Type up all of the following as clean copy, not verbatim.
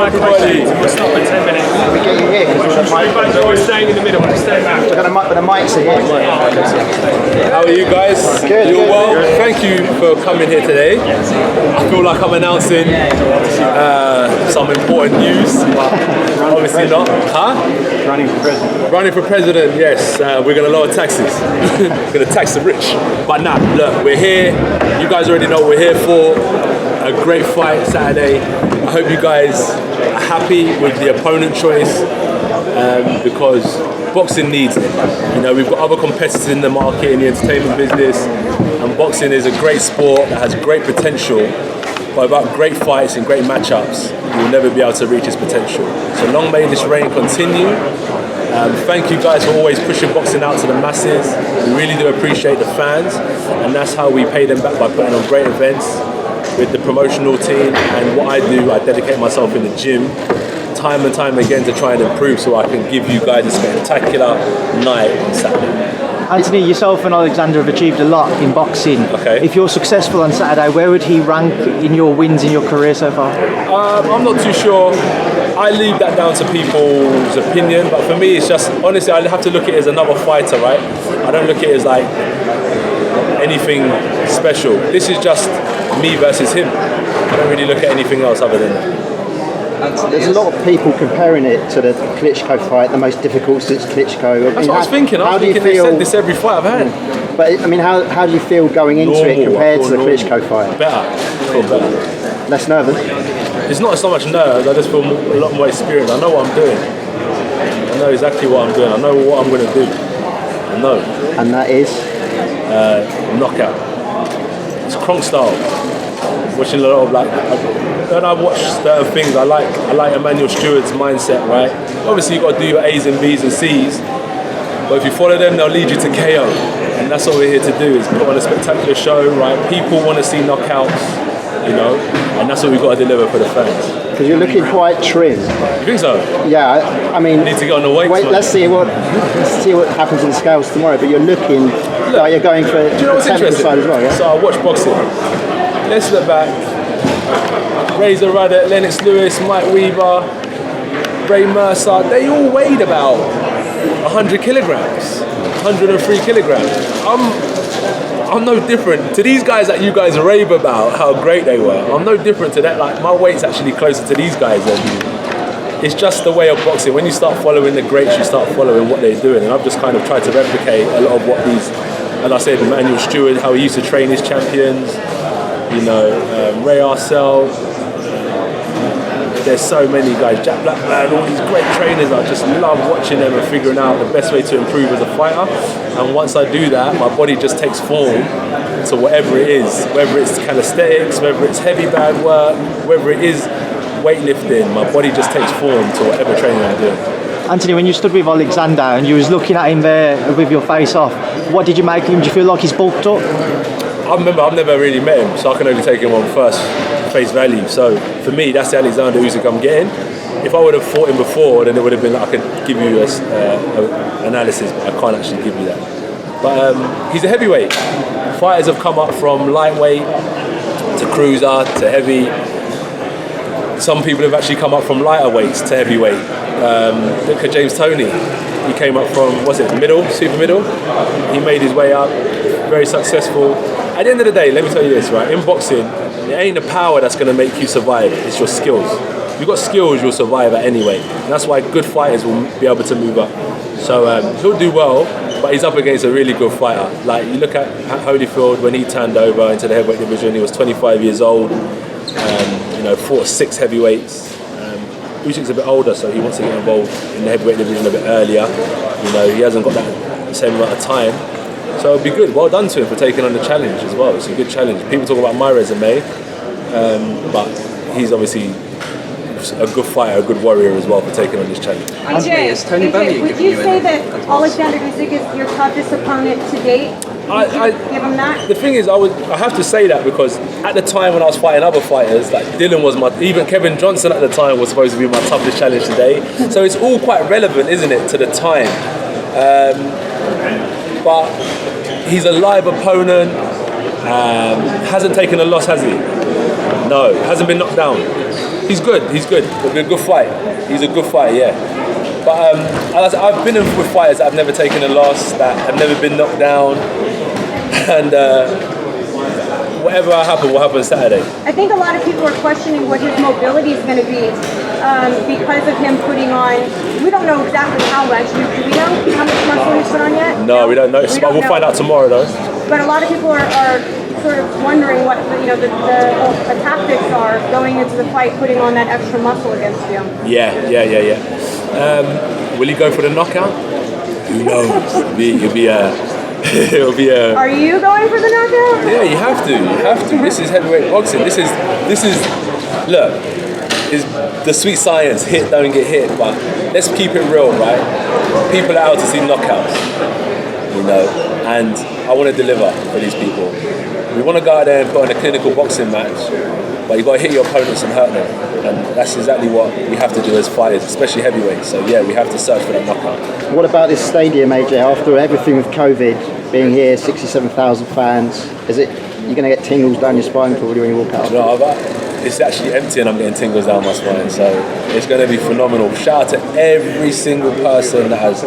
everybody. We'll stop in 10 minutes. We get you here because We're staying in the middle. We're staying back. we've got a mic, but the mics are here. How are you guys? Good. You're well. Thank you for coming here today. I feel like I'm announcing some important news, but obviously not. Huh? Running for president. Running for president, yes. We're going to lower taxes. We're going to tax the rich. But nah, look, we're here. You guys already know what we're here for. A great fight Saturday. I hope you guys are happy with the opponent choice because boxing needs it. You know, we've got other competitors in the market, in the entertainment business, and boxing is a great sport that has great potential, but without great fights and great matchups, you will never be able to reach its potential. So long may this reign continue. Thank you guys for always pushing boxing out to the masses. We really do appreciate the fans, and that's how we pay them back by putting on great events with the promotional team. And what I do, I dedicate myself in the gym time and time again to try and improve so I can give you guys a spectacular night on Saturday. Anthony, yourself and Oleksandr have achieved a lot in boxing. Okay. If you're successful on Saturday, where would he rank in your wins in your career so far? I'm not too sure. I leave that down to people's opinion, but for me it's just, honestly, I have to look at it as another fighter, right? I don't look at it as like anything special. This is just me versus him. I don't really look at anything else other than that. There's a lot of people comparing it to the Klitschko fight, the most difficult since Klitschko. That's what I was thinking. I was thinking they said this every fight I've had. But I mean, how do you feel going into it compared to the Klitschko fight? Better. I feel better. Less nervous? It's not so much nerves, I just feel a lot more experienced. I know what I'm doing. I know exactly what I'm doing. I know what I'm going to do. I know. And that is? Knockout. It's Kronk style. Watching a lot of when I watch certain things, I like Emmanuel Stewart's mindset, right? Obviously, you've got to do your A's and B's and C's, but if you follow them, they'll lead you to KO. And that's what we're here to do, is put on a spectacular show, right? People want to see knockouts, you know, and that's what we've got to deliver for the fans. Because you're looking quite trim. You think so? Yeah, I mean... I need to get on the weights. Wait, let's see what happens in the scales tomorrow, but you're looking like you're going for do you know what's the technical interesting? side as well, yeah? So I watch boxing. Let's look back. Razor Ruddock, Lennox Lewis, Mike Weaver, Ray Mercer, they all weighed about 100 kilograms, 103 kilograms. I'm no different to these guys that you guys rave about how great they were. I'm no different to that. Like, my weight's actually closer to these guys than you. It's just the way of boxing. When you start following the greats, you start following what they're doing. And I've just kind of tried to replicate a lot of what these, as I said, Emmanuel Stewart, how he used to train his champions, you know, Ray Arcel. There's so many guys, Jack Blackman, all these great trainers. I just love watching them and figuring out the best way to improve as a fighter. And once I do that, my body just takes form to whatever it is, whether it's calisthenics, whether it's heavy bag work, whether it is weightlifting, my body just takes form to whatever training I'm doing. Anthony, when you stood with Oleksandr and you was looking at him there with your face off, what did you make of him? Do you feel like he's bulked up? I remember I've never really met him, so I can only take him on first face value. So for me, that's the Oleksandr Usyk I'm getting. If I would have fought him before, then it would have been like I could give you an analysis, but I can't actually give you that. But he's a heavyweight. Fighters have come up from lightweight to cruiser to heavy. Some people have actually come up from lighter weights to heavyweight. Look at James Toney. He came up from, middle, super middle. He made his way up, very successful. At the end of the day, let me tell you this, right? In boxing, it ain't the power that's going to make you survive, it's your skills. If you've got skills, you'll survive at any weight. And that's why good fighters will be able to move up. So he'll do well, but he's up against a really good fighter. Like, you look at Holyfield, when he turned over into the heavyweight division, he was 25 years old, you know, fought 6 heavyweights. Usyk's a bit older, so he wants to get involved in the heavyweight division a bit earlier. You know, he hasn't got that same amount of time. So it'll be good. Well done to him for taking on the challenge as well. It's a good challenge. People talk about my resume, but he's obviously a good fighter, a good warrior as well for taking on this challenge. AJ, would you say that Oleksandr Usyk is your toughest opponent to date? Give him that? The thing is, I have to say that because at the time when I was fighting other fighters, like Dylan was even Kevin Johnson at the time was supposed to be my toughest challenge today. So it's all quite relevant, isn't it, to the time? But he's a live opponent. Hasn't taken a loss, has he? No, hasn't been knocked down. He's good. It'll be a good fight. He's a good fight, yeah. But I've been with fighters that have never taken a loss, that have never been knocked down, and whatever happen will happen Saturday. I think a lot of people are questioning what his mobility is going to be because of him putting on. We don't know exactly how much. Do we know how much muscle he's put on yet? No, we don't know. We'll find out tomorrow, though. But a lot of people are sort of wondering what the tactics are going into the fight, putting on that extra muscle against you. Yeah. Will he go for the knockout? Who knows? It'll be a. Are you going for the knockout? Yeah, you have to. This is heavyweight boxing. This is. Look, is the sweet science. Hit, don't get hit. But let's keep it real, right? People are out to see knockouts, and I want to deliver for these people. We want to go out there and put on a clinical boxing match, but you've got to hit your opponents and hurt them. And that's exactly what we have to do as fighters, especially heavyweights. So yeah, we have to search for that knockout. What about this stadium, AJ? After everything with COVID being here, 67,000 fans, you're going to get tingles down your spine probably when you walk out? No, it's actually empty and I'm getting tingles down my spine. So it's going to be phenomenal. Shout out to every single person that has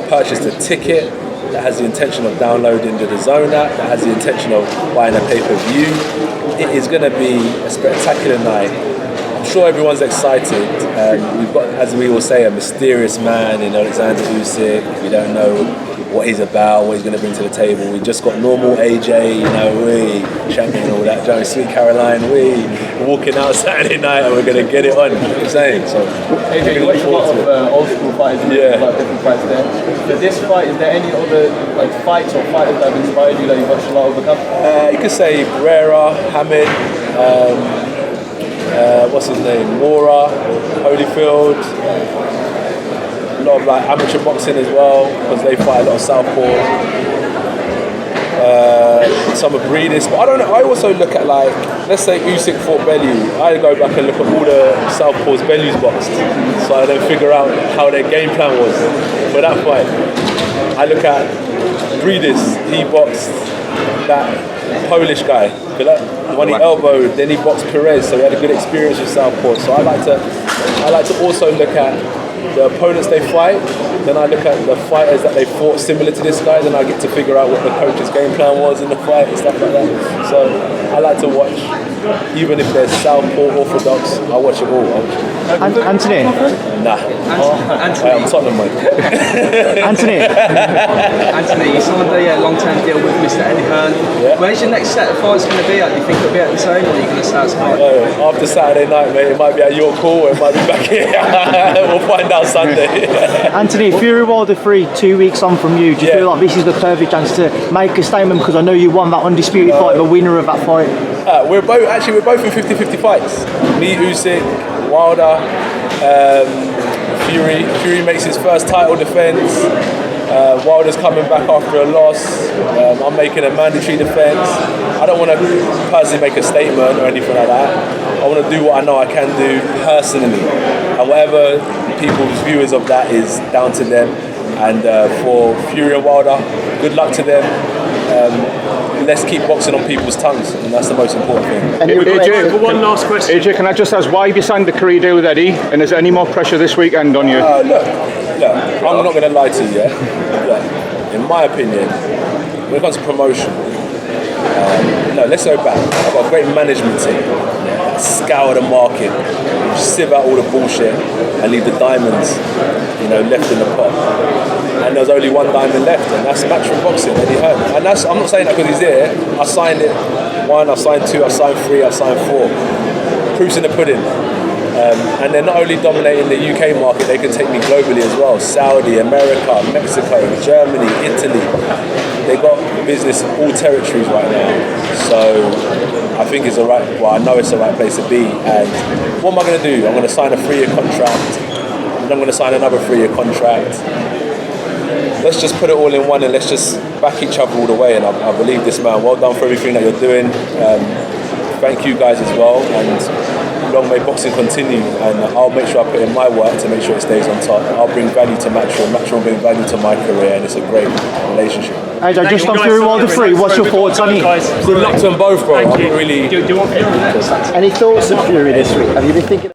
purchased a ticket, that has the intention of downloading the DAZN app, that has the intention of buying a pay-per-view. It is going to be a spectacular night. I'm sure everyone's excited. We've got, as we all say, a mysterious man in Oleksandr Usyk. We don't know what he's about, what he's going to bring to the table. We just got normal AJ, champion and all that, Joey Sweet Caroline, walking out Saturday night and we're going to get it on. You know what I'm saying? So, AJ, you watch a lot of old school fighters, about different fights there. For this fight, is there any other fights or fighters that have inspired you that you've watched a lot overcome? You could say Pereira, Hamid, what's his name, Mora, Holyfield. A lot of amateur boxing as well, because they fight a lot of southpaws. Some of Breedis, but I don't know. I also look at let's say Usyk fought Bellew. I go back and look at all the southpaws Bellew's boxed, so I then figure out how their game plan was for that fight. I look at Breedis. He boxed that Polish guy. When he elbowed, then he boxed Perez, so he had a good experience with southpaw. So I like to also look at the opponents they fight, then I look at the fighters that they fought similar to this guy, then I get to figure out what the coach's game plan was in the fight and stuff like that. So I like to watch, even if they're southpaw orthodox, I watch it all. Anthony? Nah. Anthony. I'm Tottenham, mate. Anthony? Anthony, you signed a long-term deal with Mr. Eddie Hearn. Yeah. Where's your next set of fights going to be at? Do you think it'll be at the same, or are you going to start smart? After Saturday night, mate, it might be at your call or it might be back here. We'll find out Sunday. Anthony, Fury Wilder 3, 2 weeks on from you, do you feel like this is the perfect chance to make a statement, because I know you won that undisputed fight, the winner of that fight? We're both in 50-50 fights. Me, Usyk, Wilder, Fury makes his first title defence. Wilder's coming back after a loss. I'm making a mandatory defence. I don't want to personally make a statement or anything like that. I want to do what I know I can do personally. And whatever people's viewers of that is down to them. And for Fury and Wilder, good luck to them. Let's keep boxing on people's tongues, and that's the most important thing. And AJ, for one last question. AJ, can I just ask, why have you signed the career deal with Eddie? And is there any more pressure this weekend on you? Look, I'm not going to lie to you, yeah? Look, in my opinion, when it comes to promotion, let's go back. I've got a great management team. Scour the market, sieve out all the bullshit and leave the diamonds, left in the pot. And there's only one diamond left, and that's Matchroom Boxing, Eddie Hearn. And I'm not saying that because he's there. I signed it 1, I signed 2, I signed 3, I signed 4. Proof's in the pudding. And they're not only dominating the UK market, they can take me globally as well. Saudi, America, Mexico, Germany, Italy. They've got business in all territories right now. So I think I know it's the right place to be. And what am I going to do? I'm going to sign a 3-year contract, and I'm going to sign another 3-year contract. Let's just put it all in one and let's just back each other all the way. And I believe this, man. Well done for everything that you're doing. Thank you guys as well. And long may boxing continue, and I'll make sure I put in my work to make sure it stays on top. I'll bring value to Matchroom, Matchroom will bring value to my career, and it's a great relationship. AJ, just on Fury Wilder 3, what's your thoughts on it? Good luck to them both, bro. Thank I'm you. really. Do you want Any thoughts of Fury this week? Have you been thinking?